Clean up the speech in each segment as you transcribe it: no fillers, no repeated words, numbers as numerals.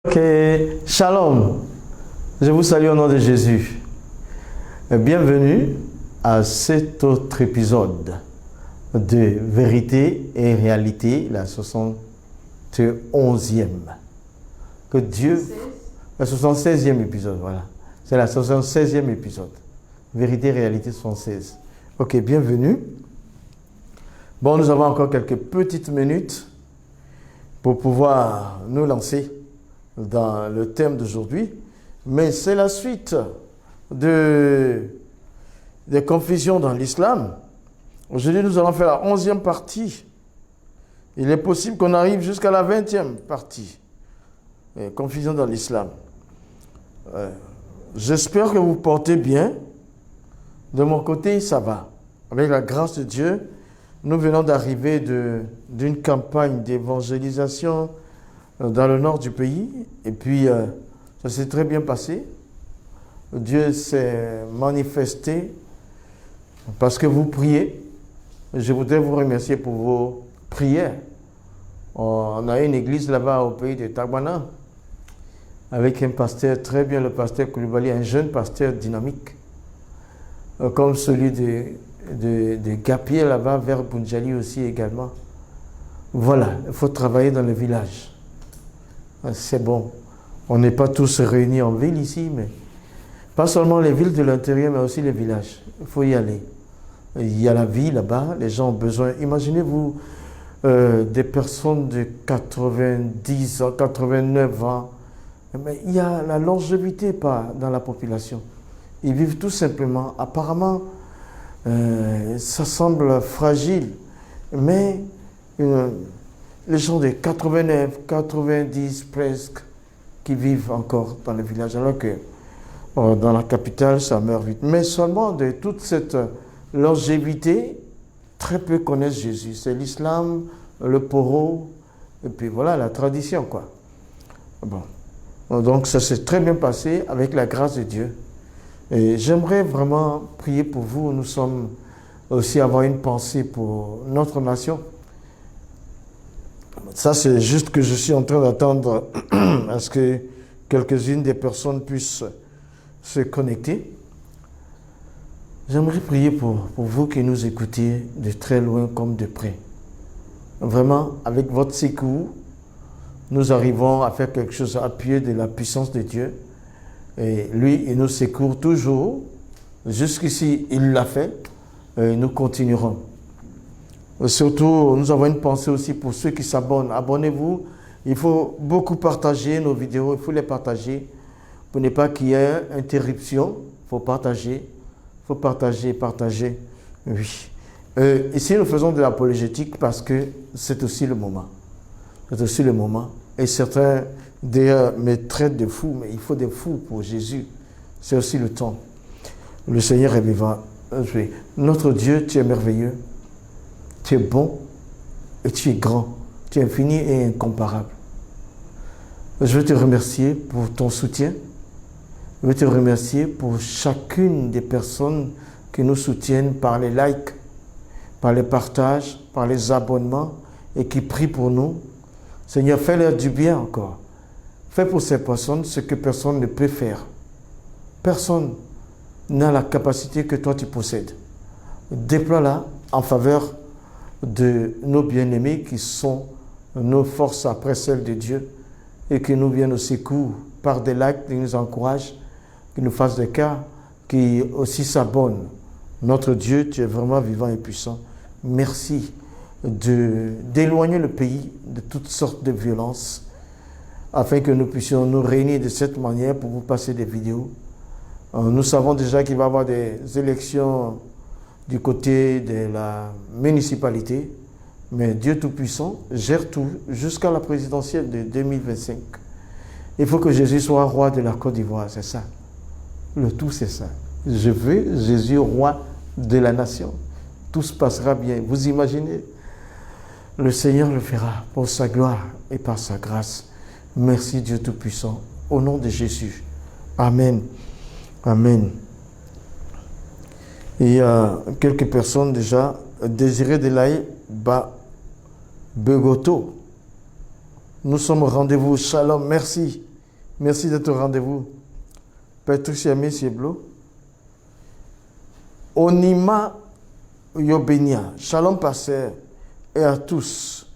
Ok, shalom, je vous salue au nom de Jésus. Bienvenue à cet autre épisode de Vérité et Réalité, la 71e. Que Dieu... La 76e épisode, voilà. C'est la 76e épisode. Vérité et Réalité 76. Ok, bienvenue. Bon, nous avons encore quelques petites minutes pour pouvoir nous lancer dans le thème d'aujourd'hui, mais c'est la suite des confusions dans l'islam. Aujourd'hui, nous allons faire la 11e partie. Il est possible qu'on arrive jusqu'à la 20e partie. Confusion dans l'islam. J'espère que vous portez bien. De mon côté, ça va. Avec la grâce de Dieu, nous venons d'arriver d'une campagne d'évangélisation dans le nord du pays, et puis ça s'est très bien passé. Dieu s'est manifesté parce que vous priez. Je voudrais vous remercier pour vos prières. On a une église là-bas au pays de Tagbana, avec un pasteur très bien, le pasteur Koulibaly, un jeune pasteur dynamique, comme celui de Gapier là-bas, vers Bunjali aussi également. Voilà, il faut travailler dans le village. C'est bon. On n'est pas tous réunis en ville ici, mais pas seulement les villes de l'intérieur, mais aussi les villages. Il faut y aller. Il y a la vie là-bas, les gens ont besoin. Imaginez-vous des personnes de 90 ans, 89 ans. Mais il y a la longévité pas dans la population. Ils vivent tout simplement. Apparemment, ça semble fragile, mais les gens de 89, 90 presque, qui vivent encore dans le village, alors que dans la capitale, ça meurt vite. Mais seulement de toute cette longévité, très peu connaissent Jésus. C'est l'islam, le poro, et puis voilà, la tradition, quoi. Bon. Donc ça s'est très bien passé avec la grâce de Dieu. Et j'aimerais vraiment prier pour vous. Nous sommes aussi avoir une pensée pour notre nation. Ça, c'est juste que je suis en train d'attendre à ce que quelques-unes des personnes puissent se connecter. J'aimerais prier pour vous qui nous écoutez de très loin comme de près. Vraiment, avec votre secours, nous arrivons à faire quelque chose appuyé de la puissance de Dieu. Et lui, il nous secourt toujours. Jusqu'ici, il l'a fait. Et nous continuerons. Surtout, nous avons une pensée aussi pour ceux qui s'abonnent. Abonnez-vous. Il faut beaucoup partager nos vidéos. Il faut les partager pour ne pas qu'il y ait interruption. Il faut partager. Il faut partager, partager. Oui. Ici, nous faisons de l'apologétique parce que c'est aussi le moment. C'est aussi le moment. Et certains, d'ailleurs, me traitent de fou. Mais il faut des fous pour Jésus. C'est aussi le temps. Le Seigneur est vivant. Notre Dieu, tu es merveilleux. Tu es bon et tu es grand. Tu es infini et incomparable. Je veux te remercier pour ton soutien. Je veux te remercier pour chacune des personnes qui nous soutiennent par les likes, par les partages, par les abonnements et qui prient pour nous. Seigneur, fais-leur du bien encore. Fais pour ces personnes ce que personne ne peut faire. Personne n'a la capacité que toi tu possèdes. Déploie-la en faveur de nos bien-aimés qui sont nos forces après celles de Dieu et qui nous viennent au secours par des likes, qui nous encouragent, qui nous fassent des cas, qui aussi s'abonnent. Notre Dieu, tu es vraiment vivant et puissant. Merci d'éloigner le pays de toutes sortes de violences afin que nous puissions nous réunir de cette manière pour vous passer des vidéos. Nous savons déjà qu'il va y avoir des élections du côté de la municipalité, mais Dieu Tout-Puissant gère tout jusqu'à la présidentielle de 2025. Il faut que Jésus soit roi de la Côte d'Ivoire, c'est ça. Le tout, c'est ça. Je veux Jésus roi de la nation. Tout se passera bien. Vous imaginez? Le Seigneur le fera pour sa gloire et par sa grâce. Merci Dieu Tout-Puissant. Au nom de Jésus. Amen. Amen. Il y a quelques personnes déjà. Désiré Delaï Begoto. Nous sommes au rendez-vous. Shalom. Merci. Merci d'être au rendez-vous. Patricia Messieblo. Onima Yobenia. Shalom, pasteur, et à tous.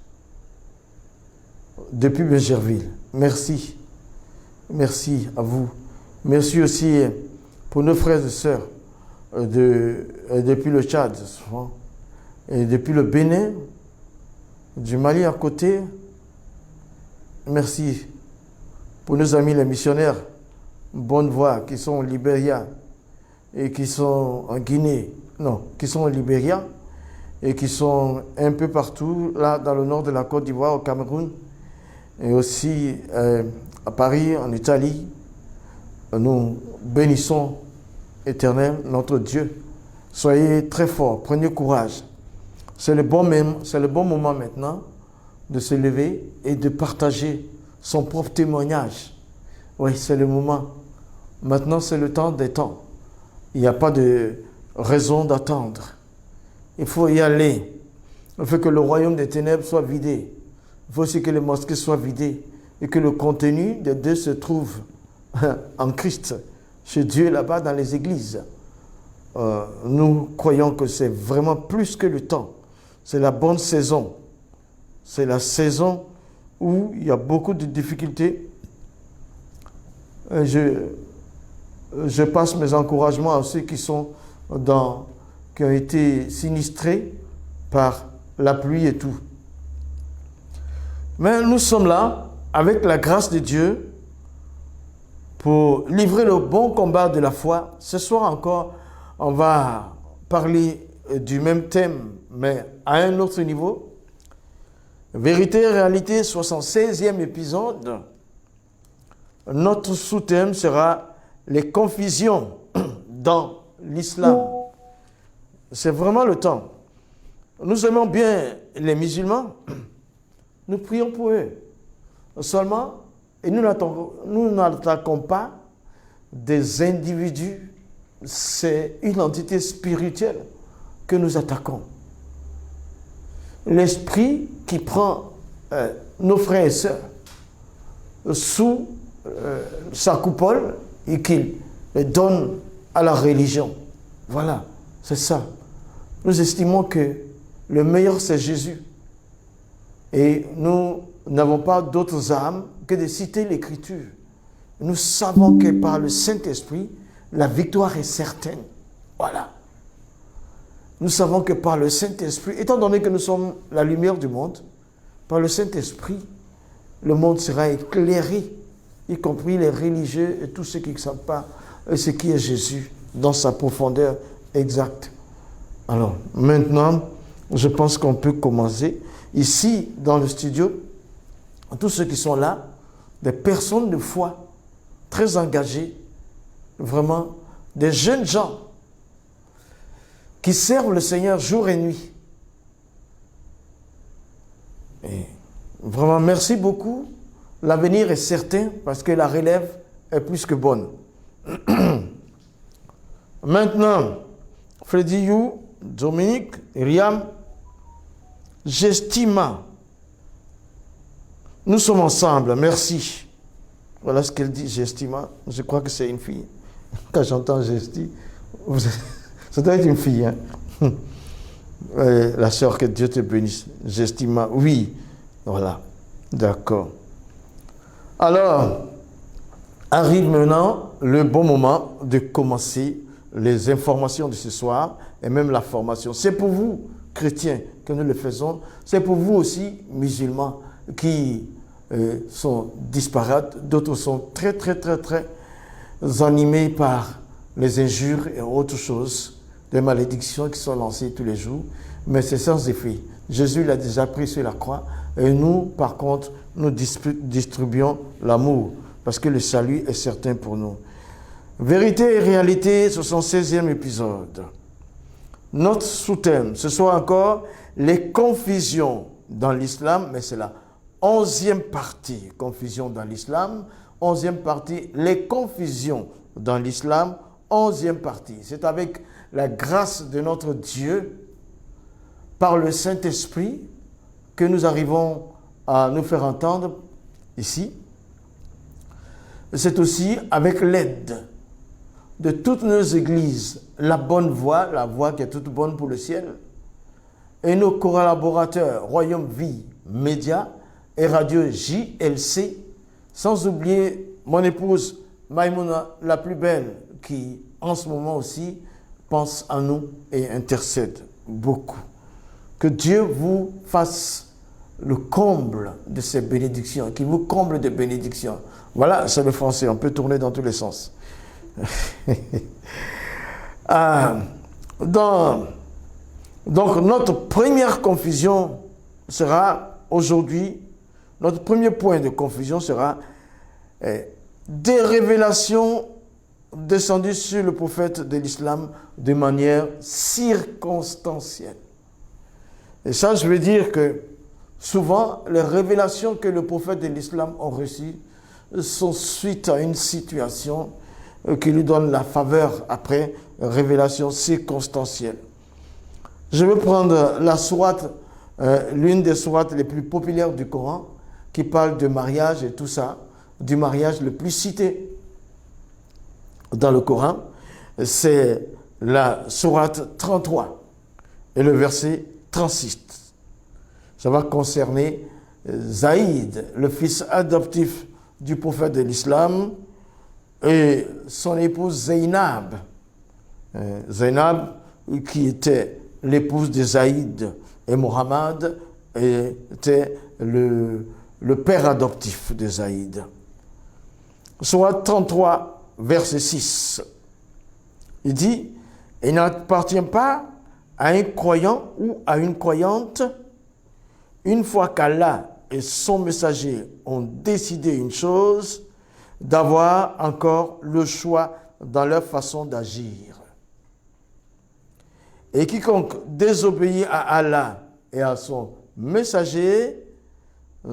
Depuis Bégerville. Merci. Merci à vous. Merci aussi pour nos frères et sœurs depuis le Tchad, et depuis le Bénin, du Mali à côté. Merci pour nos amis les missionnaires Bonne Voix qui sont au Libéria et qui sont en Guinée, non, qui sont au Libéria et qui sont un peu partout, là dans le nord de la Côte d'Ivoire, au Cameroun, et aussi à Paris, en Italie. Nous bénissons Éternel, notre Dieu. Soyez très forts, prenez courage. C'est le bon moment maintenant de se lever et de partager son propre témoignage. Oui, c'est le moment. Maintenant, c'est le temps des temps. Il n'y a pas de raison d'attendre. Il faut y aller. Il faut que le royaume des ténèbres soit vidé. Il faut aussi que les mosquées soient vidées et que le contenu des deux se trouve en Christ, chez Dieu là-bas dans les églises. Nous croyons que c'est vraiment plus que le temps. C'est la bonne saison. C'est la saison où il y a beaucoup de difficultés. Je passe mes encouragements à ceux qui ont été sinistrés par la pluie et tout. Mais nous sommes là, avec la grâce de Dieu, pour livrer le bon combat de la foi. Ce soir encore, on va parler du même thème, mais à un autre niveau. Vérité et réalité, 76e épisode. Notre sous-thème sera les confusions dans l'islam. C'est vraiment le temps. Nous aimons bien les musulmans. Nous prions pour eux. Seulement, et nous n'attaquons pas des individus. C'est une entité spirituelle que nous attaquons. L'esprit qui prend nos frères et sœurs sous sa coupole et qu'il les donne à la religion. Voilà, c'est ça. Nous estimons que le meilleur, c'est Jésus. Et nous n'avons pas d'autres armes que de citer l'Écriture. Nous savons que par le Saint-Esprit, la victoire est certaine. Voilà. Nous savons que par le Saint-Esprit, étant donné que nous sommes la lumière du monde, par le Saint-Esprit, le monde sera éclairé, y compris les religieux et tous ceux qui ne savent pas ce qui est Jésus dans sa profondeur exacte. Alors, maintenant, je pense qu'on peut commencer. Ici, dans le studio, tous ceux qui sont là, des personnes de foi très engagées, vraiment des jeunes gens qui servent le Seigneur jour et nuit. Et vraiment, merci beaucoup. L'avenir est certain parce que la relève est plus que bonne. Maintenant, Freddy You, Dominique, Riam, Gestima. Nous sommes ensemble, merci. Voilà ce qu'elle dit, Gestima. Je crois que c'est une fille. Quand j'entends Gesti, ça doit être une fille. Hein? La sœur, que Dieu te bénisse. Gestima, oui. Voilà, d'accord. Alors, arrive maintenant le bon moment de commencer les informations de ce soir et même la formation. C'est pour vous, chrétiens, que nous le faisons. C'est pour vous aussi, musulmans, qui sont disparates. D'autres sont très animés par les injures et autres choses, des malédictions qui sont lancées tous les jours. Mais c'est sans effet. Jésus l'a déjà pris sur la croix. Et nous, par contre, nous distribuons l'amour. Parce que le salut est certain pour nous. Vérité et réalité, 76e épisode. Notre sous-thème, ce soit encore les confusions dans l'islam, mais c'est la 11e partie, confusion dans l'islam. 11e partie, les confusions dans l'islam. 11e partie. C'est avec la grâce de notre Dieu, par le Saint-Esprit, que nous arrivons à nous faire entendre ici. c'est aussi avec l'aide de toutes nos églises, la bonne voie, la voie qui est toute bonne pour le ciel, et nos collaborateurs, Royaume Vie Média et Radio JLC, sans oublier mon épouse Maïmouna, la plus belle, qui en ce moment aussi pense à nous et intercède beaucoup. Que Dieu vous fasse le comble de ces bénédictions, qu'il vous comble de bénédictions. Voilà, c'est le français, on peut tourner dans tous les sens. Donc notre première confusion sera aujourd'hui, notre premier point de confusion sera des révélations descendues sur le prophète de l'islam de manière circonstancielle. Et ça, je veux dire que souvent, les révélations que le prophète de l'islam a reçues sont suite à une situation qui lui donne la faveur après, révélation circonstancielle. Je vais prendre la sourate, l'une des sourates les plus populaires du Coran, qui parle de mariage et tout ça, du mariage le plus cité dans le Coran, c'est la sourate 33 et le verset 36. Ça va concerner Zaïd, le fils adoptif du prophète de l'islam, et son épouse Zainab. Zainab, qui était l'épouse de Zaïd, et Mohammed était le père adoptif de Zaïd. Sourate 33, verset 6. Il dit, « Il n'appartient pas à un croyant ou à une croyante, une fois qu'Allah et son messager ont décidé une chose, d'avoir encore le choix dans leur façon d'agir. Et quiconque désobéit à Allah et à son messager,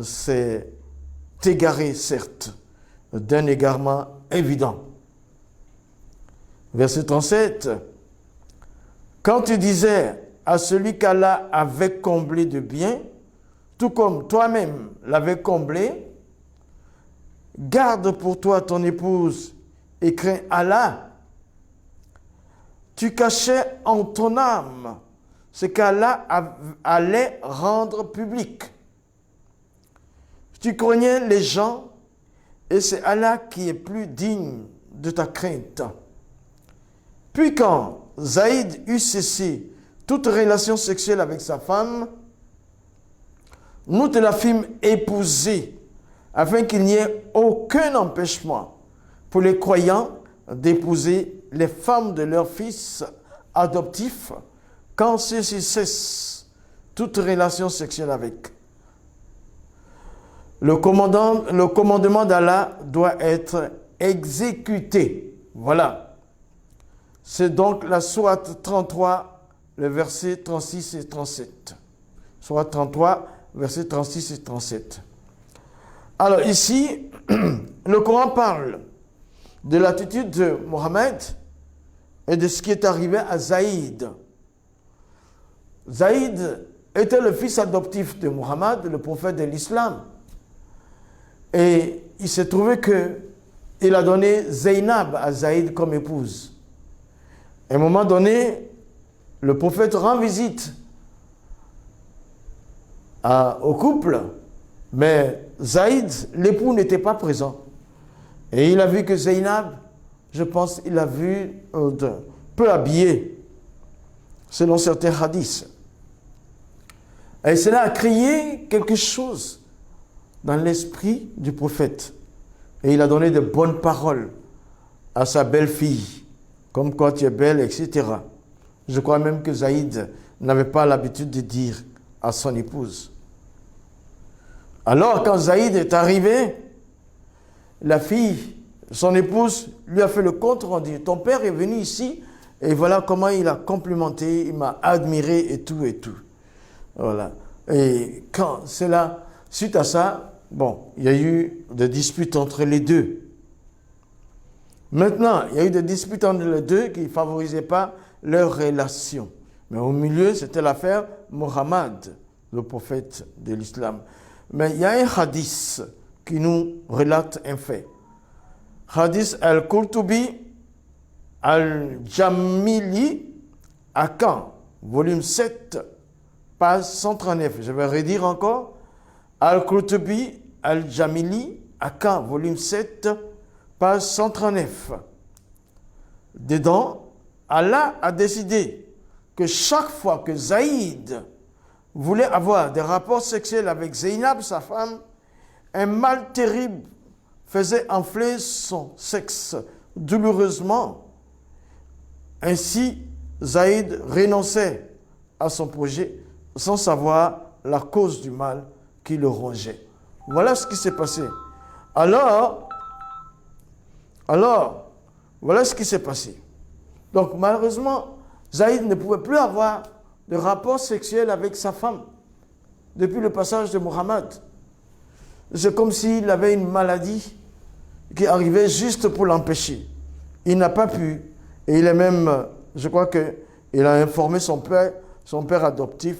c'est égaré, certes, d'un égarement évident. » Verset 37. « Quand tu disais à celui qu'Allah avait comblé de bien, tout comme toi-même l'avais comblé, garde pour toi ton épouse et crains Allah. Tu cachais en ton âme ce qu'Allah allait rendre public. Tu craignais les gens et c'est Allah qui est plus digne de ta crainte. Puis quand Zaïd eut cessé toute relation sexuelle avec sa femme, nous te la fîmes épouser afin qu'il n'y ait aucun empêchement pour les croyants d'épouser les femmes de leurs fils adoptifs quand ceux-ci cessent toute relation sexuelle avec. Le commandement d'Allah doit être exécuté. Voilà. C'est donc la sourate 33, le verset 36 et 37. Sourate 33, versets 36 et 37. Alors ici, le Coran parle de l'attitude de Mohammed et de ce qui est arrivé à Zaïd. Zaïd était le fils adoptif de Mohammed, le prophète de l'islam. Et il s'est trouvé qu'il a donné Zainab à Zaïd comme épouse. À un moment donné, le prophète rend visite au couple, mais Zaïd, l'époux, n'était pas présent. Et il a vu que Zainab, je pense, il a vu peu habillée, selon certains hadiths. Et cela a créé quelque chose dans l'esprit du prophète. Et il a donné de bonnes paroles à sa belle-fille, comme quoi tu es belle, etc. Je crois même que Zaïd n'avait pas l'habitude de dire à son épouse. Alors, quand Zaïd est arrivé, la fille, son épouse, lui a fait le compte rendu. Ton père est venu ici et voilà comment il a complimenté, il m'a admiré et tout et tout. Voilà. Et quand c'est là, suite à ça, bon, il y a eu des disputes entre les deux. Maintenant, il y a eu des disputes entre les deux qui ne favorisaient pas leur relation. Mais au milieu, c'était l'affaire Mohammed, le prophète de l'islam. Mais il y a un hadith qui nous relate un fait. Hadith al-Qurtubi al-Jamili à Caen, volume 7, page 139. Je vais redire encore. Al-Qurtubi al-Jamili à Caen, volume 7, page 139. Dedans, Allah a décidé que chaque fois que Zaïd voulait avoir des rapports sexuels avec Zainab, sa femme, un mal terrible faisait enfler son sexe douloureusement. Ainsi, Zaïd renonçait à son projet sans savoir la cause du mal qui le rongeait. Voilà ce qui s'est passé. Alors, voilà ce qui s'est passé. Donc, malheureusement, Zaïd ne pouvait plus avoir de rapport sexuel avec sa femme depuis le passage de Muhammad. C'est comme s'il avait une maladie qui arrivait juste pour l'empêcher. Il n'a pas pu. Et il est même, je crois qu'il a informé son père adoptif,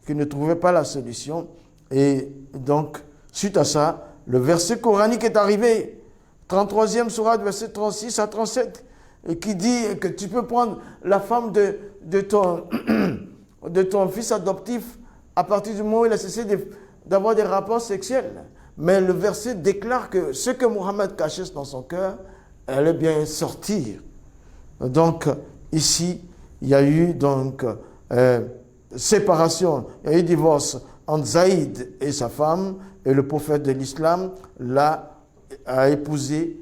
qu'il ne trouvait pas la solution. Et donc, suite à ça, le verset coranique est arrivé, 33e sourate, verset 36 à 37, et qui dit que tu peux prendre la femme de ton fils adoptif à partir du moment où il a cessé d'avoir des rapports sexuels. Mais le verset déclare que ce que Mohammed cachait dans son cœur allait bien sortir. Donc, ici, il y a eu donc séparation, il y a eu divorce entre Zaïd et sa femme, et le prophète de l'islam a épousé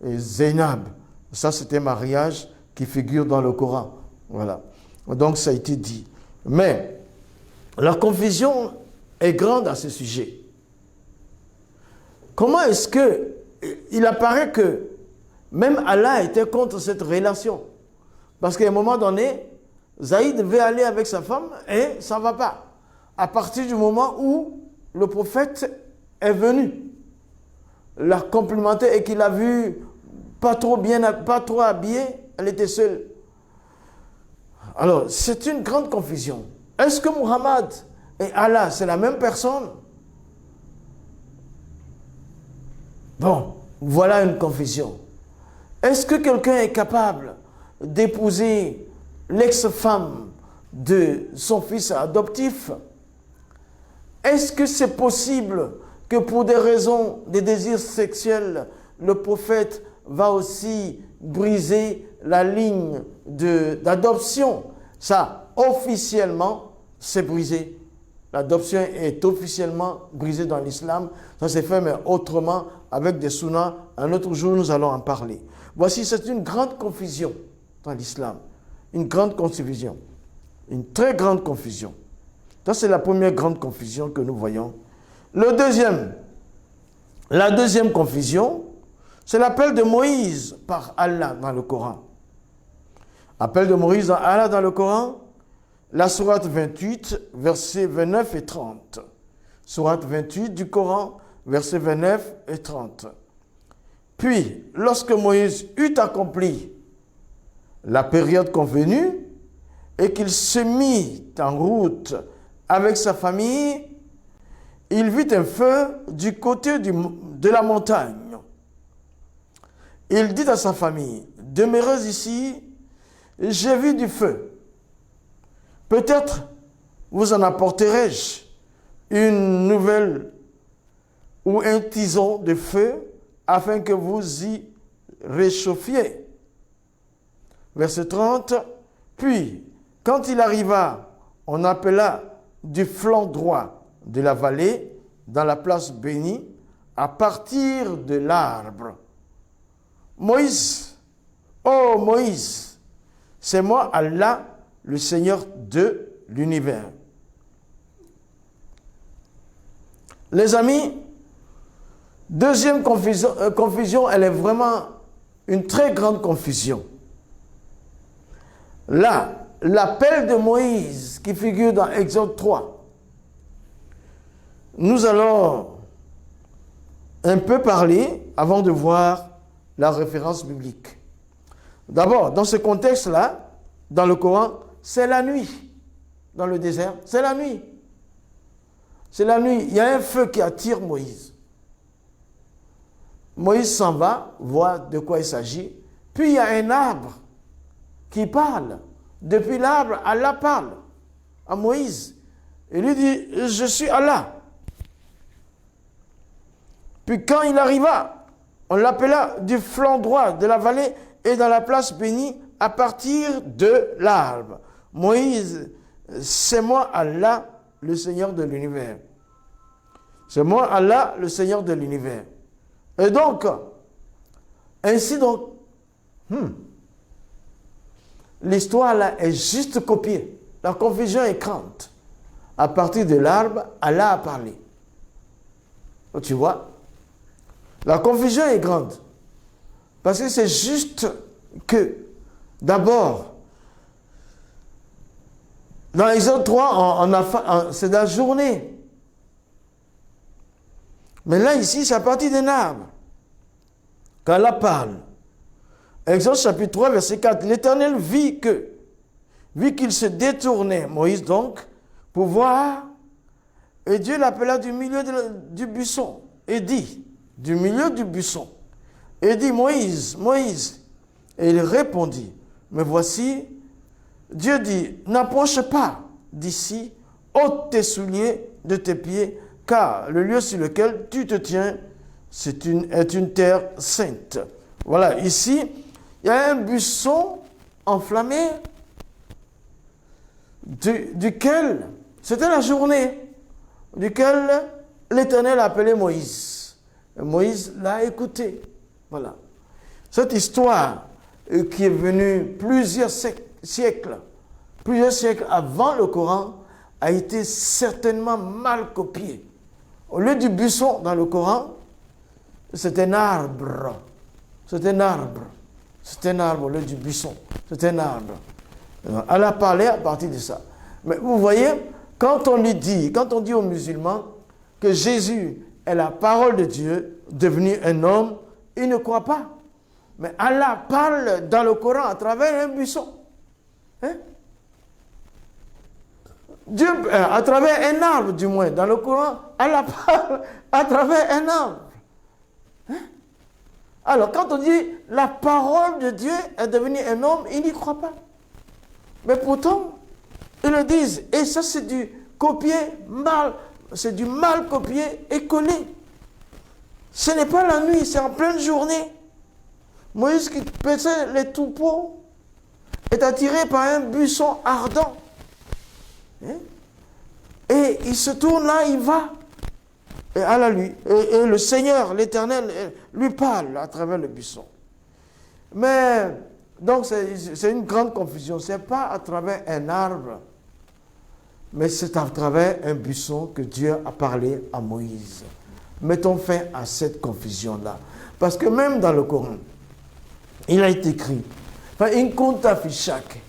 Zainab. Ça, c'était un mariage qui figure dans le Coran. Voilà. Donc, ça a été dit. Mais la confusion est grande à ce sujet. Comment est-ce que il apparaît que même Allah était contre cette relation? Parce qu'à un moment donné, Zaïd veut aller avec sa femme et ça ne va pas. À partir du moment où le prophète est venu, l'a complimenté et qu'il a vu pas trop habillée, elle était seule. Alors, c'est une grande confusion. Est-ce que Muhammad et Allah, c'est la même personne? Bon, voilà une confusion. Est-ce que quelqu'un est capable d'épouser l'ex-femme de son fils adoptif? Est-ce que c'est possible que pour des raisons de désir sexuel, le prophète va aussi briser la ligne d'adoption? Ça, officiellement, c'est brisé. L'adoption est officiellement brisée dans l'islam. Ça s'est fait, mais autrement, avec des sunnas. Un autre jour, nous allons en parler. Voici, c'est une grande confusion dans l'islam. Une grande confusion. Une très grande confusion. Ça, c'est la première grande confusion que nous voyons. La deuxième confusion, c'est l'appel de Moïse par Allah dans le Coran. Appel de Moïse dans Allah dans le Coran, la sourate 28, versets 29 et 30. Sourate 28 du Coran, versets 29 et 30. Puis, lorsque Moïse eut accompli la période convenue et qu'il se mit en route avec sa famille, il vit un feu du côté de la montagne. Il dit à sa famille, « Demeurez ici, j'ai vu du feu. Peut-être vous en apporterai-je une nouvelle ou un tison de feu afin que vous y réchauffiez. » Verset 30. Puis, quand il arriva, on appela du flanc droit de la vallée, dans la place bénie, à partir de l'arbre. Moïse, ô Moïse, c'est moi Allah, le Seigneur de l'univers. Les amis, deuxième confusion, elle est vraiment une très grande confusion. Là, l'appel de Moïse qui figure dans Exode 3, nous allons un peu parler avant de voir la référence biblique. D'abord, dans ce contexte-là, dans le Coran, c'est la nuit. Dans le désert, c'est la nuit. C'est la nuit. Il y a un feu qui attire Moïse. Moïse s'en va, voit de quoi il s'agit. Puis il y a un arbre qui parle. Depuis l'arbre, Allah parle à Moïse. Il lui dit, je suis Allah. Puis quand il arriva, on l'appela du flanc droit de la vallée et dans la place bénie à partir de l'arbre. Moïse, c'est moi Allah, le Seigneur de l'univers. C'est moi Allah, le Seigneur de l'univers. Et donc, ainsi donc, l'histoire là est juste copiée. La confusion est grande. À partir de l'arbre, Allah a parlé. Tu vois? La confusion est grande. Parce que c'est juste que, d'abord, dans Exode 3, c'est la journée. Mais là, ici, c'est à partir d'un arbre qu'Allah parle. Exode chapitre 3, verset 4. L'Éternel vit qu'il se détournait, Moïse donc, pour voir, et Dieu l'appela du milieu du buisson, et dit, du milieu du buisson, et dit, Moïse, Moïse. Et il répondit, mais voici, Dieu dit, n'approche pas d'ici, ôte tes souliers de tes pieds, car le lieu sur lequel tu te tiens est une terre sainte. Voilà, ici, il y a un buisson enflammé duquel, c'était la journée, duquel l'Éternel a appelé Moïse. Et Moïse l'a écouté. Voilà. Cette histoire qui est venue plusieurs siècles avant le Coran, a été certainement mal copiée. Au lieu du buisson dans le Coran, c'est un arbre. C'est un arbre. C'est un arbre au lieu du buisson. C'est un arbre. Elle a parlé à partir de ça. Mais vous voyez, quand on dit aux musulmans que Jésus est la parole de Dieu, devenu un homme, ils ne croient pas. Mais Allah parle dans le Coran à travers un buisson. Hein? Dieu, à travers un arbre du moins, dans le Coran, Allah parle à travers un arbre. Hein? Alors, quand on dit la parole de Dieu est devenue un homme, ils n'y croient pas. Mais pourtant, ils le disent. Et ça, c'est du copier mal. C'est du mal copié et collé. Ce n'est pas la nuit, c'est en pleine journée. Moïse qui paissait les troupeaux est attiré par un buisson ardent. Et il se tourne là, il va. Et Allah et le Seigneur, l'Éternel, lui parle à travers le buisson. Mais, donc c'est une grande confusion. Ce n'est pas à travers un arbre, mais c'est à travers un buisson que Dieu a parlé à Moïse. Mettons fin à cette confusion-là. Parce que même dans le Coran, il a été écrit, فَإِن كُنْتَ فِي شَكٍّ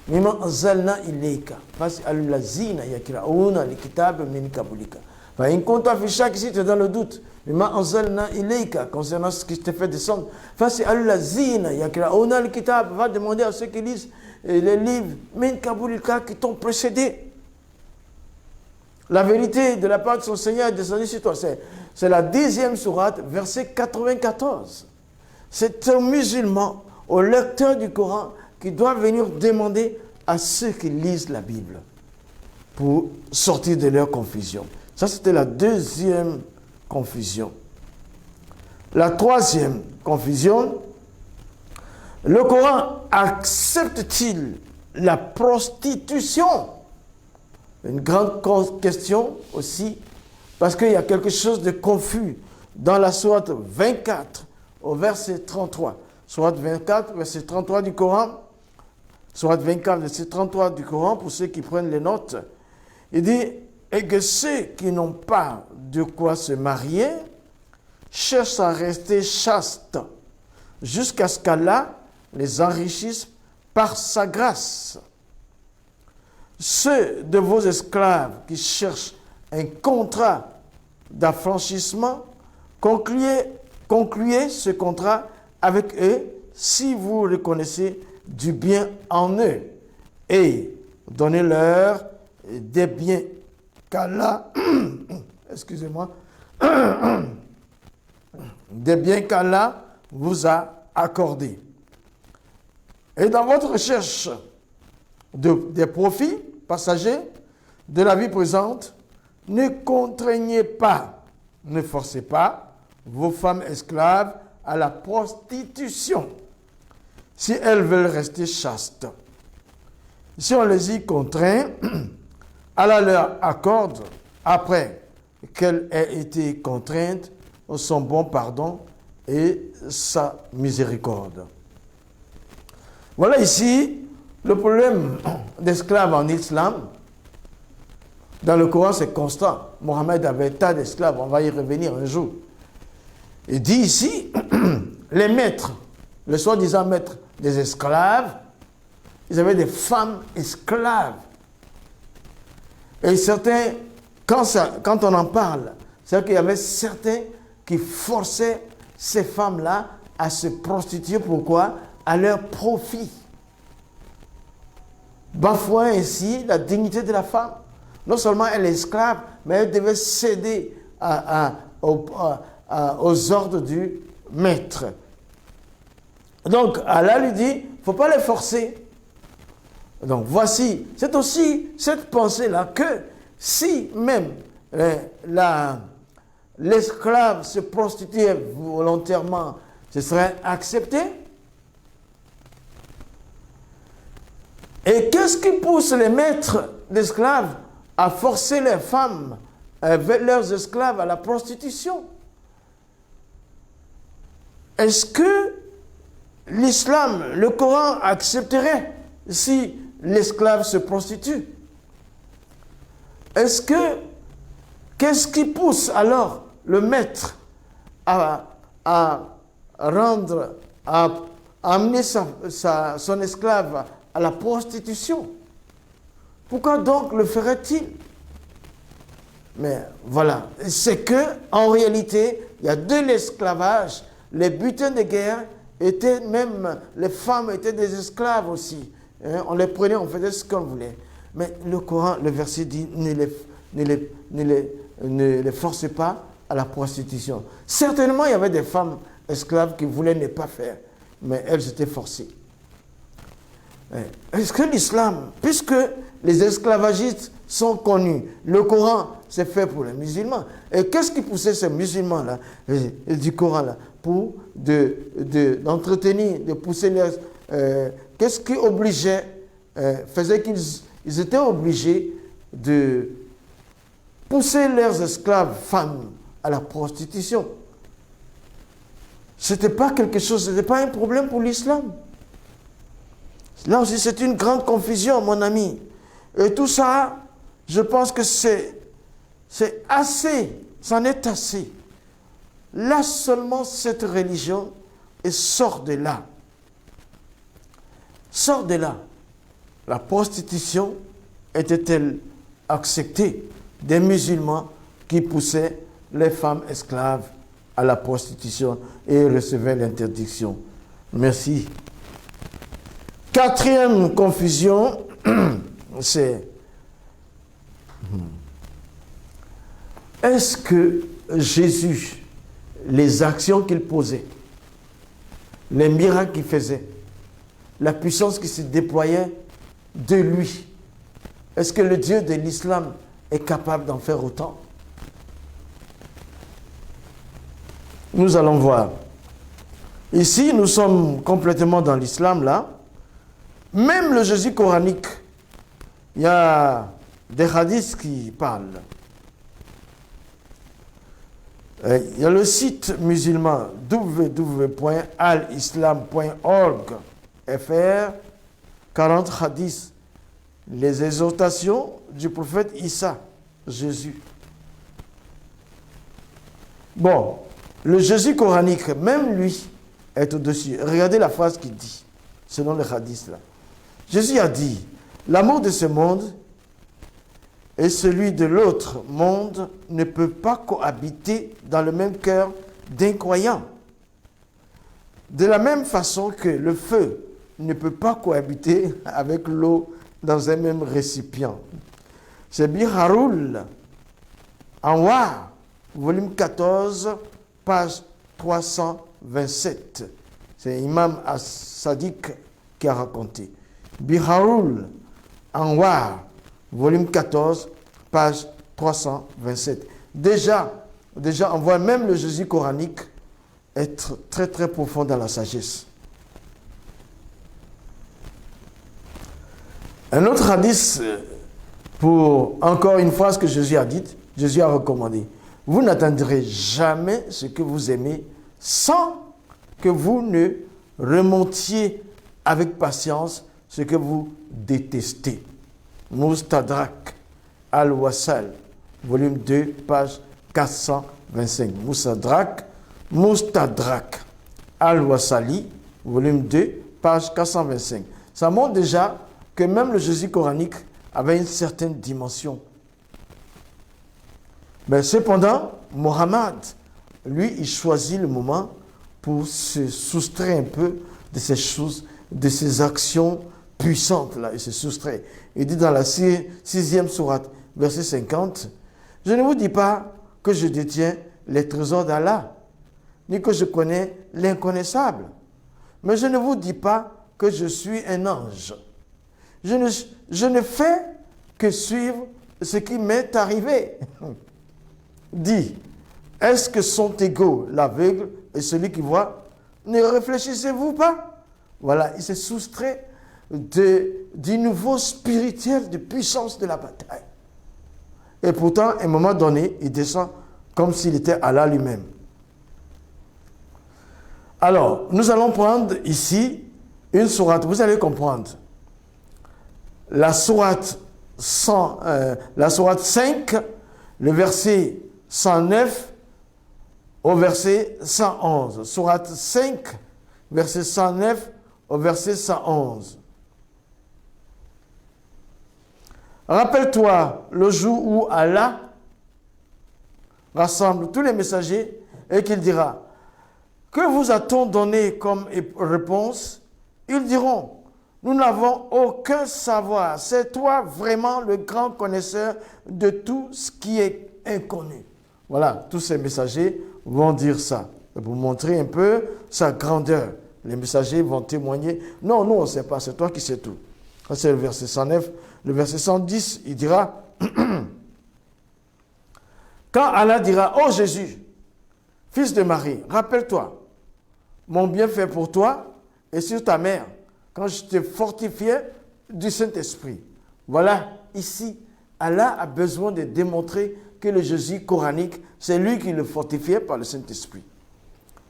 مِمَّا أَنزَلْنَا إِلَيْكَ فَاسْأَلِ الَّذِينَ يَقْرَؤُونَ الْكِتَابَ مِنْ قَبْلِكَ فَإِن كُنْتَ فِي شَكٍّ, si tu es dans le doute, مِمَّا أَنزَلْنَا إِلَيْكَ, concernant ce qui te fait descendre, فَاسْأَلِ الَّذِينَ يَقْرَؤُونَ الْكِتَابَ, va demander à ceux qui lisent les livres مِنْ قَبْلِكَ qui t'ont précédé. La vérité de la part de son Seigneur est descendue sur toi. C'est la 10e sourate, verset 94. C'est un musulman, au lecteur du Coran, qui doit venir demander à ceux qui lisent la Bible pour sortir de leur confusion. Ça, c'était la 2e confusion. La 3e confusion, le Coran accepte-t-il la prostitution? Une grande question aussi, parce qu'il y a quelque chose de confus dans la sourate 24 au verset 33. Sourate 24, verset 33 du Coran. Sourate 24, verset 33 du Coran, pour ceux qui prennent les notes. Il dit, et que ceux qui n'ont pas de quoi se marier cherchent à rester chastes jusqu'à ce qu'Allah les enrichisse par sa grâce. Ceux de vos esclaves qui cherchent un contrat d'affranchissement, concluez ce contrat avec eux si vous reconnaissez du bien en eux et donnez-leur des biens qu'Allah, excusez-moi, des biens qu'Allah vous a accordés. Et dans votre recherche des profits passagers de la vie présente, ne contraignez pas, ne forcez pas vos femmes esclaves à la prostitution si elles veulent rester chastes. Si on les y contraint, Allah leur accorde, après qu'elles aient été contraintes, son bon pardon et sa miséricorde. Voilà ici le problème d'esclaves en islam. Dans le Coran, c'est constant. Mohammed avait tas d'esclaves, on va y revenir un jour. Il dit ici, les maîtres, les soi-disant maîtres des esclaves, ils avaient des femmes esclaves. Et certains, quand on en parle, c'est-à-dire qu'il y avait certains qui forçaient ces femmes-là à se prostituer. Pourquoi? À leur profit. Bafouant ainsi la dignité de la femme. Non seulement elle est esclave, mais elle devait céder aux ordres du maître. Donc Allah lui dit, il ne faut pas les forcer. Donc voici, c'est aussi cette pensée-là que si même l'esclave se prostituait volontairement, ce serait accepté. Et qu'est-ce qui pousse les maîtres d'esclaves à forcer les femmes, leurs esclaves, à la prostitution? Est-ce que l'islam, le Coran accepterait si l'esclave se prostitue? Qu'est-ce qui pousse alors le maître à amener son esclave à la prostitution? Pourquoi donc le ferait-il? Mais voilà, c'est que en réalité, il y a de l'esclavage. Les butins de guerre étaient même, les femmes étaient des esclaves aussi. On les prenait, on faisait ce qu'on voulait. Mais le Coran, le verset dit, ne les forcez pas à la prostitution. Certainement, il y avait des femmes esclaves qui voulaient ne pas faire, mais elles étaient forcées. Est-ce que l'islam, puisque les esclavagistes sont connus, le Coran c'est fait pour les musulmans, et qu'est-ce qui poussait ces musulmans-là, du Coran-là, pour d'entretenir, de pousser leurs... qu'est-ce qui obligeait, faisait qu'ils étaient obligés de pousser leurs esclaves femmes à la prostitution? C'était pas quelque chose, c'était pas un problème pour l'islam. Là aussi, c'est une grande confusion, mon ami. Et tout ça, je pense que c'est assez, c'en est assez. Là seulement cette religion, et sort de là. Sort de là. La prostitution était-elle acceptée des musulmans qui poussaient les femmes esclaves à la prostitution et recevaient l'interdiction? Merci. Quatrième confusion, c'est est-ce que Jésus, les actions qu'il posait, les miracles qu'il faisait, la puissance qui se déployait de lui, est-ce que le Dieu de l'islam est capable d'en faire autant? Nous allons voir. Ici, nous sommes complètement dans l'islam, là. Même le Jésus coranique, il y a des hadiths qui parlent. Il y a le site musulman www.alislam.org fr 40 hadiths, les exhortations du prophète Issa, Jésus. Bon, le Jésus coranique, même lui, est au-dessus. Regardez la phrase qu'il dit, selon le hadith là. Jésus a dit, l'amour de ce monde et celui de l'autre monde ne peut pas cohabiter dans le même cœur d'un croyant. De la même façon que le feu ne peut pas cohabiter avec l'eau dans un même récipient. C'est Biharul Anwar, volume 14, page 327. C'est Imam As-Sadiq qui a raconté. Biharul Anwar, volume 14, page 327. Déjà, on voit même le Jésus coranique être très très profond dans la sagesse. Un autre hadith pour encore une phrase que Jésus a dite, Jésus a recommandé. Vous n'atteindrez jamais ce que vous aimez sans que vous ne remontiez avec patience ce que vous détestez. Mustadrak al-Wasal, volume 2, page 425. Mustadrak al-Wasali, volume 2, page 425. Ça montre déjà que même le Jésus coranique avait une certaine dimension. Mais cependant, Mohammed, lui, il choisit le moment pour se soustraire un peu de ces choses, de ces actions puissantes là. Il se soustrait. Il dit dans la 6e sourate, verset 50, « Je ne vous dis pas que je détiens les trésors d'Allah, ni que je connais l'inconnaissable, mais je ne vous dis pas que je suis un ange. Je ne fais que suivre ce qui m'est arrivé. » Dit, est-ce que sont égaux l'aveugle et celui qui voit? Ne réfléchissez-vous pas? Voilà, il s'est soustrait du niveau spirituel de puissance de la bataille. Et pourtant, à un moment donné, il descend comme s'il était Allah lui-même. Alors, nous allons prendre ici une sourate, vous allez comprendre. La sourate 5, le verset 109 au verset 111. Sourate 5, verset 109 au verset 111. Rappelle-toi le jour où Allah rassemble tous les messagers et qu'il dira, que vous a-t-on donné comme réponse? Ils diront, nous n'avons aucun savoir. C'est toi vraiment le grand connaisseur de tout ce qui est inconnu. Voilà, tous ces messagers vont dire ça. Pour montrer un peu sa grandeur. Les messagers vont témoigner. Non, nous on ne sait pas, c'est toi qui sais tout. Ça, c'est le verset 109. Le verset 110, il dira, quand Allah dira, ô Jésus, fils de Marie, rappelle-toi, mon bienfait pour toi et sur ta mère, quand je te fortifiais du Saint-Esprit. Voilà, ici, Allah a besoin de démontrer que le Jésus coranique, c'est lui qui le fortifiait par le Saint-Esprit.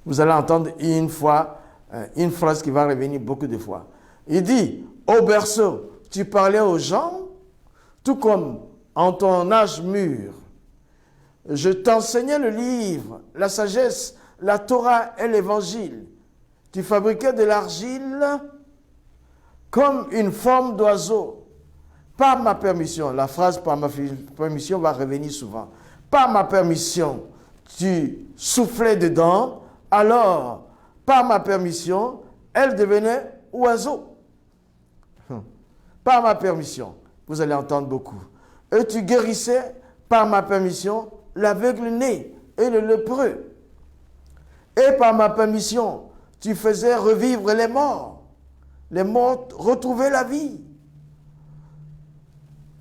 Vous allez entendre une fois, une phrase qui va revenir beaucoup de fois. Il dit, au berceau, tu parlais aux gens, tout comme en ton âge mûr. Je t'enseignais le livre, la sagesse, la Torah et l'évangile. Tu fabriquais de l'argile comme une forme d'oiseau. Par ma permission, la phrase par ma permission va revenir souvent. Par ma permission, tu soufflais dedans, alors par ma permission, elle devenait oiseau. Par ma permission, vous allez entendre beaucoup. Et tu guérissais par ma permission l'aveugle-né et le lépreux. Et par ma permission, tu faisais revivre les morts. Les morts retrouvaient la vie.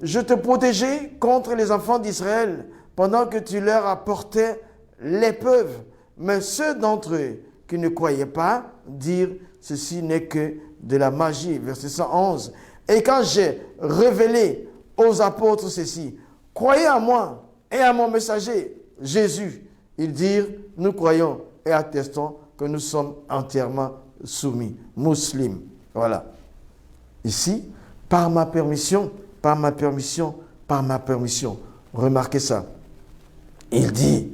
Je te protégeais contre les enfants d'Israël pendant que tu leur apportais l'épreuve. Mais ceux d'entre eux qui ne croyaient pas dirent, ceci n'est que de la magie. Verset 111. Et quand j'ai révélé aux apôtres ceci, croyez en moi et à mon messager, Jésus. Ils dirent, nous croyons et attestons que nous sommes entièrement soumis, musulmans. Voilà. Ici, par ma permission, par ma permission, par ma permission. Remarquez ça. Il dit,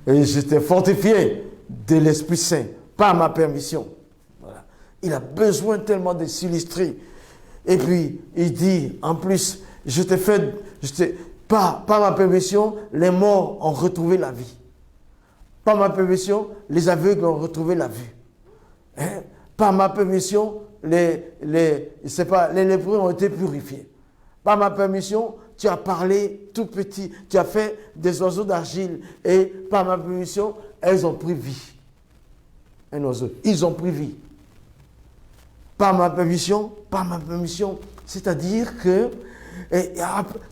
je t'ai fortifié de l'Esprit Saint, par ma permission. Voilà. Il a besoin tellement de s'illustrer. Et puis, il dit, en plus, par ma permission, les morts ont retrouvé la vie. Par ma permission, les aveugles ont retrouvé la vue. Hein? Par ma permission, les lépreux ont été purifiés. Par ma permission, tu as parlé tout petit, tu as fait des oiseaux d'argile et par ma permission, elles ont pris vie. un oiseau. Ils ont pris vie. Par ma permission, c'est-à-dire que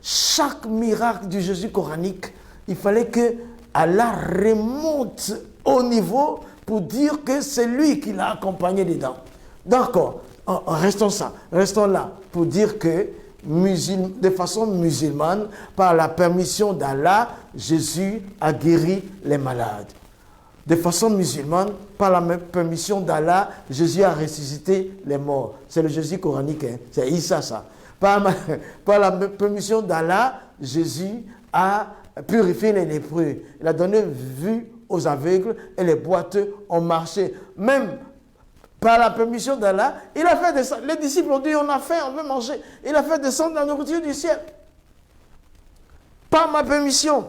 chaque miracle du Jésus coranique, il fallait que Allah remonte au niveau pour dire que c'est lui qui l'a accompagné dedans. D'accord, restons là pour dire que de façon musulmane, par la permission d'Allah, Jésus a guéri les malades. De façon musulmane, par la permission d'Allah, Jésus a ressuscité les morts. C'est le Jésus coranique, hein? C'est Issa ça. Par la permission d'Allah, Jésus a purifié les lépreux. Il a donné vue aux aveugles et les boiteux ont marché. Même par la permission d'Allah, il a fait descendre. Les disciples ont dit, on a faim, on veut manger. Il a fait descendre la nourriture du ciel. Par ma permission.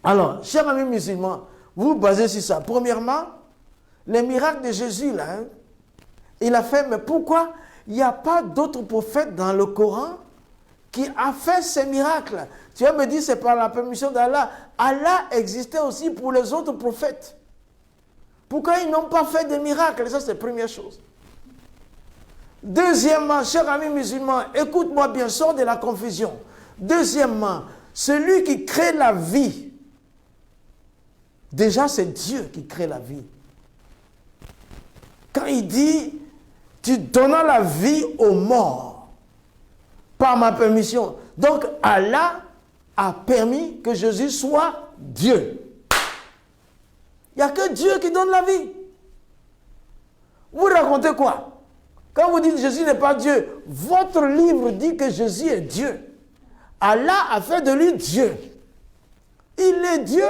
Alors, chers amis musulmans, vous basez sur ça. Premièrement, les miracles de Jésus, là, hein, il a fait, mais pourquoi il n'y a pas d'autres prophètes dans le Coran qui a fait ces miracles? Tu vas me dire, c'est par la permission d'Allah. Allah existait aussi pour les autres prophètes. Pourquoi ils n'ont pas fait de miracles? Ça, c'est la première chose. Deuxièmement, chers amis musulmans, écoute-moi bien, sors de la confusion. Deuxièmement, celui qui crée la vie, déjà c'est Dieu qui crée la vie. Quand il dit, tu donnes la vie aux morts, par ma permission. Donc Allah a permis que Jésus soit Dieu. Il n'y a que Dieu qui donne la vie. Vous racontez quoi? Quand vous dites Jésus n'est pas Dieu, votre livre dit que Jésus est Dieu. Allah a fait de lui Dieu. Il est Dieu.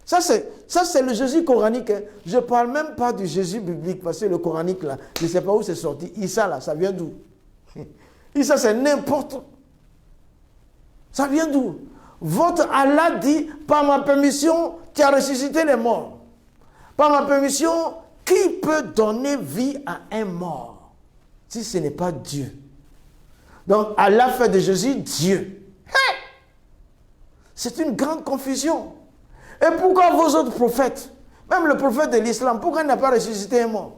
Ça, c'est le Jésus coranique. Hein. Je ne parle même pas du Jésus biblique, parce que le coranique, là, je ne sais pas où c'est sorti. Issa, là, ça vient d'où? Issa, c'est n'importe où. Ça vient d'où? Votre Allah dit, par ma permission, tu as ressuscité les morts. Par ma permission, qui peut donner vie à un mort si ce n'est pas Dieu? Donc, Allah fait de Jésus Dieu. Hey! C'est une grande confusion. Et pourquoi vos autres prophètes, même le prophète de l'islam, pourquoi il n'a pas ressuscité un mort?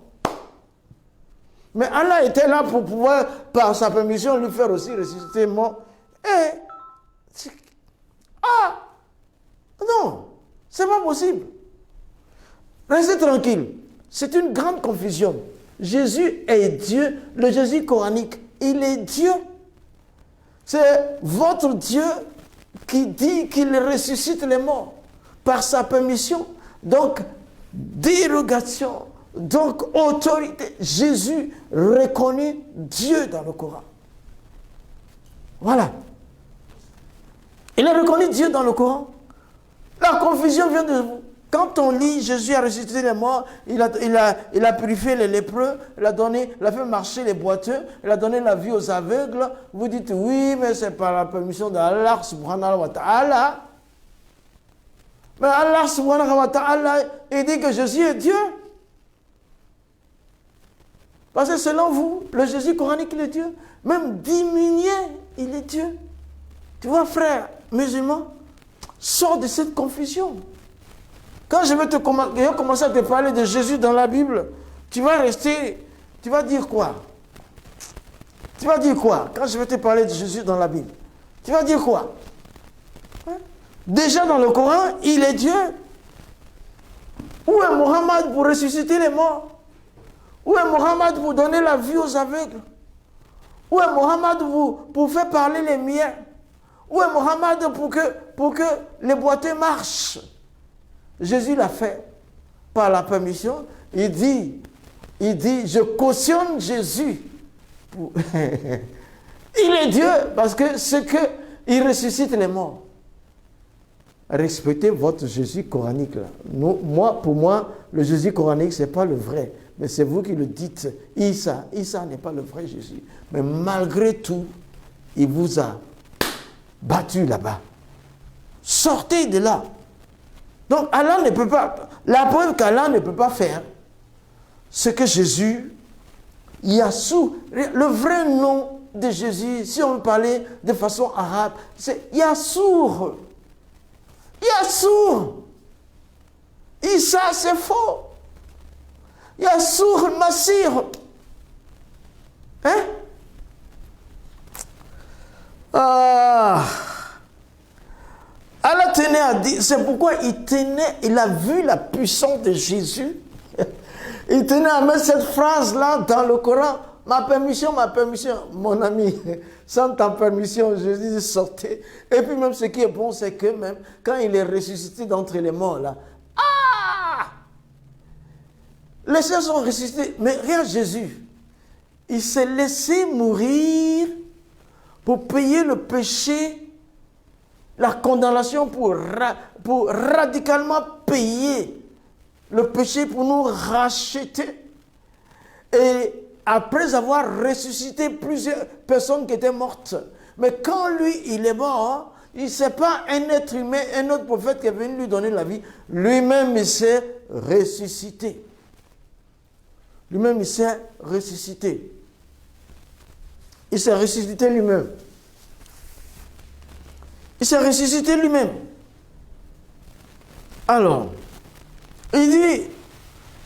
Mais Allah était là pour pouvoir, par sa permission, lui faire aussi ressusciter un mort. Non, c'est pas possible. Restez tranquille. C'est une grande confusion. Jésus est Dieu, le Jésus coranique, il est Dieu. C'est votre Dieu qui dit qu'il ressuscite les morts par sa permission. Donc, dérogation, donc autorité. Jésus reconnaît Dieu dans le Coran. Voilà. Il a reconnu Dieu dans le Coran. La confusion vient de vous. Quand on lit Jésus a ressuscité les morts, il a purifié les lépreux, il a fait marcher les boiteux, il a donné la vie aux aveugles. Vous dites oui, mais c'est par la permission d'Allah subhanahu wa ta'ala. Mais Allah subhanahu wa ta'ala, il dit que Jésus est Dieu. Parce que selon vous, le Jésus coranique, il est Dieu. Même diminué, il est Dieu. Tu vois, frère musulman, sors de cette confusion. Quand je vais commencer à te parler de Jésus dans la Bible, tu vas rester, tu vas dire quoi? Tu vas dire quoi quand je vais te parler de Jésus dans la Bible? Tu vas dire quoi? Hein? Déjà dans le Coran, il est Dieu. Où est Mohammed pour ressusciter les morts? Où est Mohammed pour donner la vie aux aveugles? Où est Mohammed pour faire parler les miens? Où est Mohammed pour que les boiteux marchent? Jésus l'a fait par la permission. Il dit, je cautionne Jésus. Il est Dieu parce que il ressuscite les morts. Respectez votre Jésus coranique. Là. Pour moi, le Jésus coranique, ce n'est pas le vrai. Mais c'est vous qui le dites. Issa n'est pas le vrai Jésus. Mais malgré tout, il vous a battu là-bas. Sortez de là. Donc Allah ne peut pas, la preuve qu'Allah ne peut pas faire ce que Jésus, Yassou, le vrai nom de Jésus, si on parlait de façon arabe, c'est Yassour. Yassour. Issa, c'est faux. Yassour Massir. Hein? Allah tenait à dire, c'est pourquoi il a vu la puissance de Jésus. Il tenait à mettre cette phrase-là dans le Coran. Ma permission, mon ami, sans ta permission, Jésus sortait. Et puis même ce qui est bon, c'est que même quand il est ressuscité d'entre les morts, là, les saints sont ressuscités. Mais regarde Jésus, il s'est laissé mourir pour payer le péché, la condamnation, pour radicalement payer le péché pour nous racheter. Et après avoir ressuscité plusieurs personnes qui étaient mortes. Mais quand lui, il est mort, il ne sait pas un être humain, un autre prophète qui est venu lui donner la vie. Lui-même, il s'est ressuscité. Lui-même, il s'est ressuscité. Il s'est ressuscité lui-même. Il s'est ressuscité lui-même. Alors, il dit,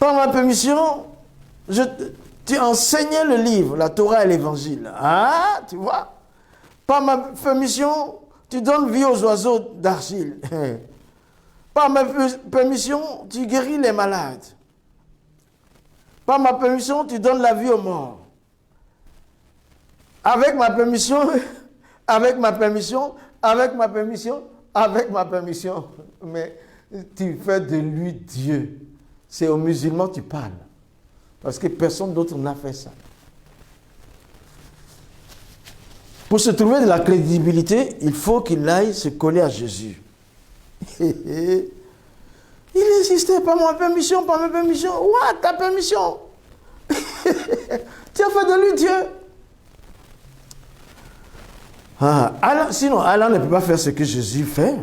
par ma permission, tu enseignais le livre, la Torah et l'évangile. Ah, tu vois? Par ma permission, tu donnes vie aux oiseaux d'argile. Par ma permission, tu guéris les malades. Par ma permission, tu donnes la vie aux morts. Avec ma permission, avec ma permission, avec ma permission, avec ma permission. Mais tu fais de lui Dieu. C'est aux musulmans que tu parles. Parce que personne d'autre n'a fait ça. Pour se trouver de la crédibilité, il faut qu'il aille se coller à Jésus. Il insistait, par ma permission, par ma permission. What, ta permission? Tu as fait de lui Dieu. Sinon, Allah ne peut pas faire ce que Jésus fait.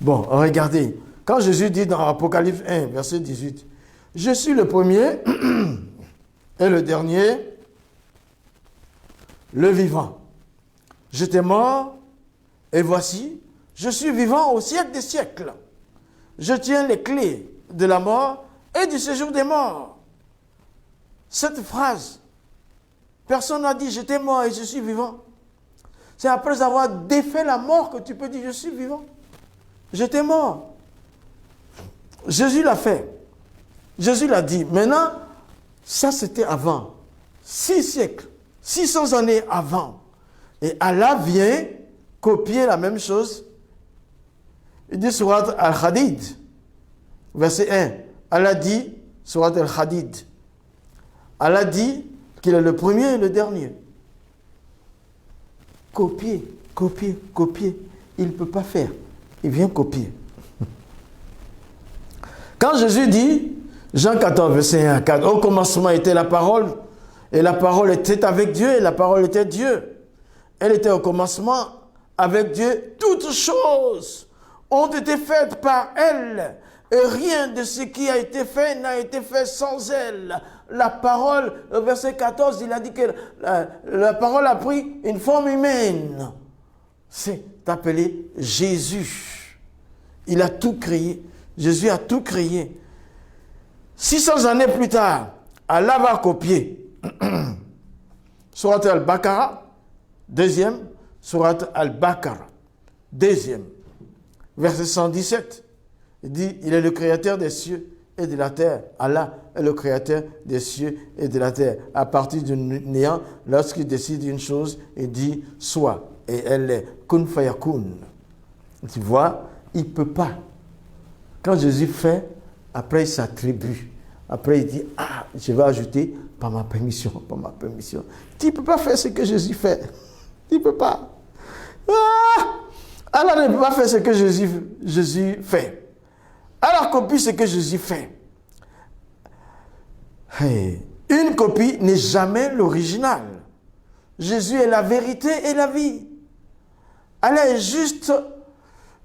Bon, regardez. Quand Jésus dit dans Apocalypse 1, verset 18, « Je suis le premier et le dernier, le vivant. J'étais mort et voici, je suis vivant au siècle des siècles. Je tiens les clés de la mort et du séjour des morts. » Cette phrase, personne n'a dit « j'étais mort et je suis vivant ». C'est après avoir défait la mort que tu peux dire « je suis vivant ». J'étais mort. Jésus l'a fait. Jésus l'a dit. Maintenant, ça c'était avant. 6 siècles, 600 années avant. Et Allah vient copier la même chose. Il dit Surat Al-Hadid, verset 1. Allah dit, Surat Al-Hadid, Allah dit qu'il est le premier et le dernier. Copier, copier, copier. Il ne peut pas faire. Il vient copier. Quand Jésus dit, Jean 14, verset 1 à 4, au commencement était la parole, et la parole était avec Dieu, et la parole était Dieu. Elle était au commencement avec Dieu. Toutes choses ont été faites par elle, et rien de ce qui a été fait n'a été fait sans elle. La parole, verset 14, il a dit que la parole a pris une forme humaine. C'est appelé Jésus. Il a tout créé. Jésus a tout créé. 600 années plus tard, Allah va copier. Surat Al-Baqarah, deuxième. Surat Al-Baqarah, deuxième. Verset 117. Il dit, il est le créateur des cieux et de la terre. Allah est le créateur des cieux et de la terre. À partir du néant, lorsqu'il décide une chose, il dit, soit. Et elle est kun fayakun. Tu vois, il ne peut pas. Quand Jésus fait, après il s'attribue. Après il dit, ah, je vais ajouter par ma permission, par ma permission. Tu ne peux pas faire ce que Jésus fait. Tu ne peux pas. Ah, Allah ne peut pas faire ce que Jésus fait. Alors copie ce que Jésus fait. Hey, une copie n'est jamais l'original. Jésus est la vérité et la vie. Allah est juste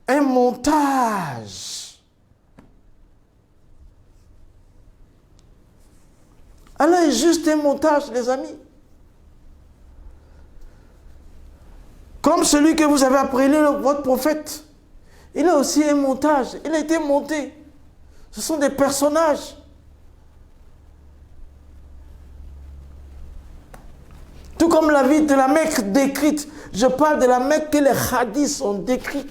un montage. Allah est juste un montage, les amis. Comme celui que vous avez appelé votre prophète. Il a aussi un montage. Il a été monté. Ce sont des personnages. Tout comme la vie de la Mecque décrite. Je parle de la Mecque que les hadiths ont décrits.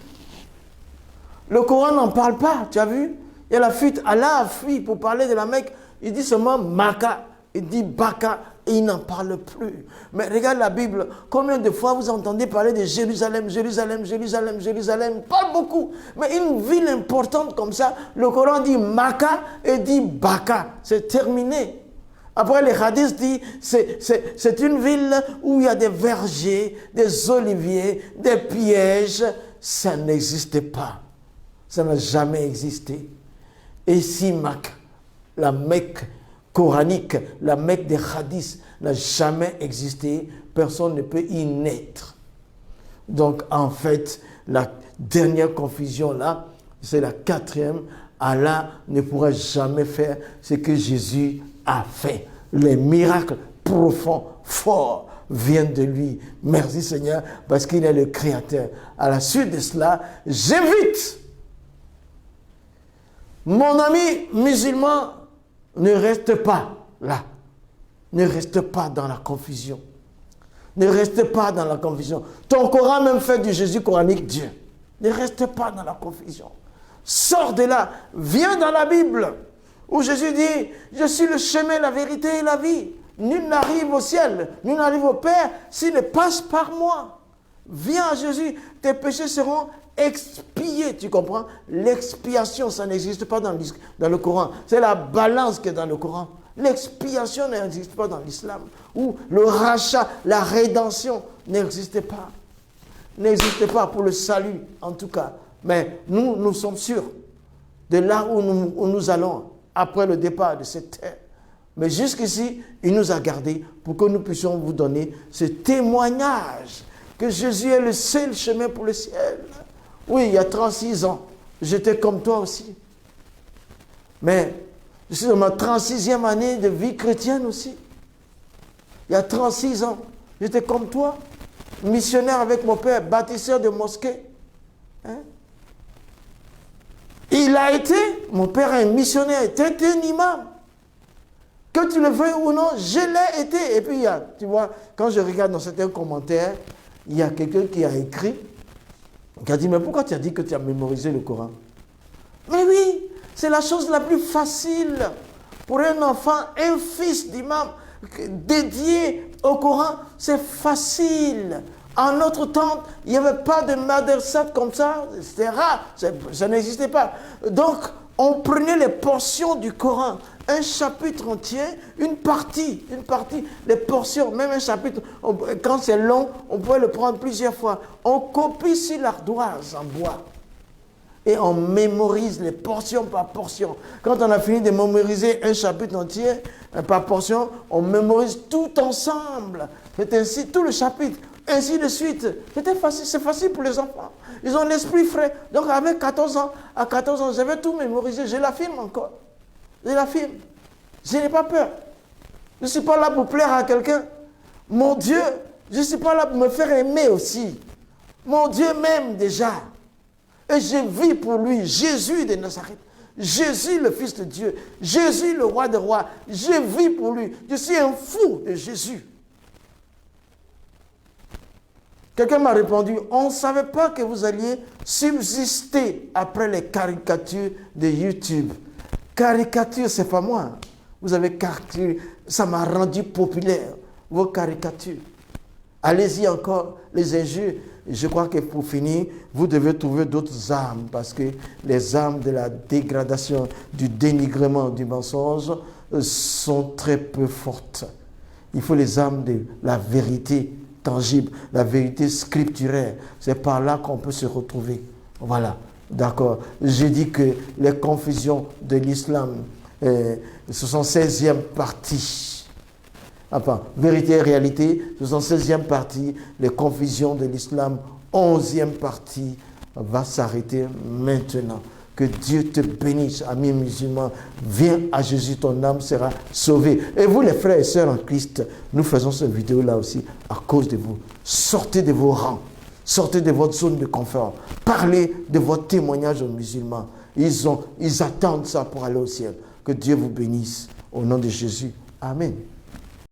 Le Coran n'en parle pas, tu as vu? Il y a la fuite. Allah a fui pour parler de la Mecque. Il dit seulement Maka, il dit Baka, et il n'en parle plus. Mais regarde la Bible, combien de fois vous entendez parler de Jérusalem, Jérusalem, Jérusalem, Jérusalem? Pas beaucoup, mais une ville importante comme ça, le Coran dit Maka et dit Baka. C'est terminé. Après, les hadiths disent c'est une ville où il y a des vergers, des oliviers, des pièges. Ça n'existait pas. Ça n'a jamais existé. Et si Mecque, la Mecque coranique, la Mecque des hadiths n'a jamais existé, personne ne peut y naître. Donc en fait, la dernière confusion là, c'est la quatrième. Allah ne pourra jamais faire ce que Jésus a fait. Les miracles profonds, forts, viennent de lui. Merci Seigneur, parce qu'il est le Créateur. À la suite de cela, j'invite mon ami musulman, ne reste pas là. Ne reste pas dans la confusion. Ne reste pas dans la confusion. Ton Coran même fait du Jésus coranique Dieu. Ne reste pas dans la confusion. Sors de là. Viens dans la Bible où Jésus dit, je suis le chemin, la vérité et la vie. Nul n'arrive au ciel, nul n'arrive au Père s'il ne passe par moi. Viens à Jésus, tes péchés seront expier, tu comprends? L'expiation, ça n'existe pas dans le Coran. C'est la balance qui est dans le Coran. L'expiation n'existe pas dans l'islam. Ou le rachat, la rédemption n'existe pas. N'existe pas pour le salut, en tout cas. Mais nous sommes sûrs de là où nous allons après le départ de cette terre. Mais jusqu'ici, il nous a gardés pour que nous puissions vous donner ce témoignage que Jésus est le seul chemin pour le ciel. Oui, il y a 36 ans, j'étais comme toi aussi. Mais je suis dans ma 36e année de vie chrétienne aussi. Il y a 36 ans, j'étais comme toi, missionnaire avec mon père, bâtisseur de mosquées. Hein? Il a été, mon père est un missionnaire, était un imam. Que tu le veuilles ou non, je l'ai été. Et puis, tu vois, quand je regarde dans certains commentaires, il y a quelqu'un qui a écrit, qui a dit, mais pourquoi tu as dit que tu as mémorisé le Coran? Mais oui, c'est la chose la plus facile pour un enfant, un fils d'imam dédié au Coran, c'est facile. En notre temps, il n'y avait pas de madrasat comme ça, c'était rare, ça n'existait pas. Donc, on prenait les portions du Coran, un chapitre entier, une partie, les portions, même un chapitre, quand c'est long, on peut le prendre plusieurs fois. On copie sur l'ardoise en bois et on mémorise les portions par portion. Quand on a fini de mémoriser un chapitre entier par portion, on mémorise tout ensemble. C'est ainsi tout le chapitre, ainsi de suite. C'était facile, c'est facile pour les enfants. Ils ont l'esprit frais. Donc avec 14 ans, à 14 ans, j'avais tout mémorisé. Je l'affirme encore. Je l'affirme. Je n'ai pas peur. Je ne suis pas là pour plaire à quelqu'un. Mon Dieu, je ne suis pas là pour me faire aimer aussi. Mon Dieu m'aime déjà. Et je vis pour lui, Jésus de Nazareth. Jésus le Fils de Dieu. Jésus le Roi des Rois. Je vis pour lui. Je suis un fou de Jésus. Quelqu'un m'a répondu, on ne savait pas que vous alliez subsister après les caricatures de YouTube. Caricature, c'est pas moi. Vous avez caricature, ça m'a rendu populaire, vos caricatures. Allez-y encore, les injures. Je crois que pour finir, vous devez trouver d'autres armes, parce que les armes de la dégradation, du dénigrement, du mensonge sont très peu fortes. Il faut les armes de la vérité tangible, la vérité scripturaire. C'est par là qu'on peut se retrouver. Voilà, d'accord. J'ai dit que les confusions de l'islam, ce sont 16e partie. Enfin, vérité et réalité, ce sont 16e partie. Les confusions de l'islam, 11e partie, va s'arrêter maintenant. Que Dieu te bénisse, amis musulmans. Viens à Jésus, ton âme sera sauvée. Et vous, les frères et sœurs en Christ, nous faisons cette vidéo-là aussi à cause de vous. Sortez de vos rangs. Sortez de votre zone de confort. Parlez de votre témoignage aux musulmans. Ils attendent ça pour aller au ciel. Que Dieu vous bénisse. Au nom de Jésus. Amen.